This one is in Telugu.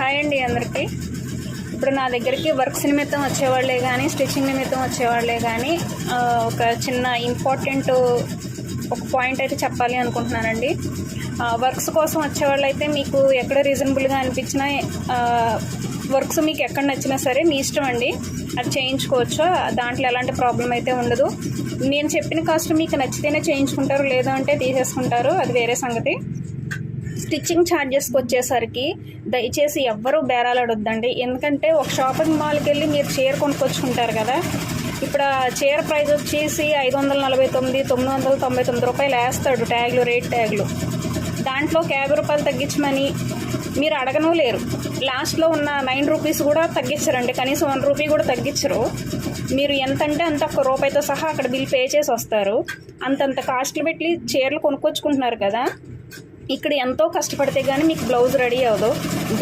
హాయ్ అండి అందరికీ. ఇప్పుడు నా దగ్గరికి వర్క్స్ నిమిత్తం వచ్చేవాళ్ళే కానీ స్టిచ్చింగ్ నిమిత్తం వచ్చేవాళ్ళే కానీ ఒక చిన్న ఇంపార్టెంట్ ఒక పాయింట్ అయితే చెప్పాలి అనుకుంటున్నానండి. వర్క్స్ కోసం వచ్చేవాళ్ళు అయితే మీకు ఎక్కడ రీజనబుల్గా అనిపించినా వర్క్స్ మీకు ఎక్కడ నచ్చినా సరే మీ ఇష్టం అండి, అది చేయించుకోవచ్చు. దాంట్లో ఎలాంటి ప్రాబ్లం అయితే ఉండదు. నేను చెప్పిన కాస్ట్ మీకు నచ్చితేనే చేయించుకుంటారు, లేదా అంటే తీసేసుకుంటారు, అది వేరే సంగతి. స్టిచ్చింగ్ ఛార్జెస్కి వచ్చేసరికి దయచేసి ఎవ్వరూ బేరాలాడొద్దండి. ఎందుకంటే ఒక షాపింగ్ మాల్కి వెళ్ళి మీరు చీర కొనుక్కొచ్చుకుంటారు కదా, ఇప్పుడు ఆ చీర ప్రైస్ వచ్చేసి 549, 999 రూపాయలు వేస్తాడు ట్యాగులు, రేట్ ట్యాగులు. దాంట్లో 50 రూపాయలు తగ్గించమని మీరు అడగనూ లేరు. లాస్ట్లో ఉన్న 9 రూపీస్ కూడా తగ్గించరండి, కనీసం 1 రూపీ కూడా తగ్గించరు. మీరు ఎంత అంటే అంత ఒక్క రూపాయితో సహా అక్కడ బిల్ పే చేసి వస్తారు. అంతంత కాస్ట్లు పెట్టి చీరలు కొనుక్కొచ్చుకుంటున్నారు కదా, ఇక్కడ ఎంతో కష్టపడితే కానీ మీకు బ్లౌజ్ రెడీ అవ్వదు.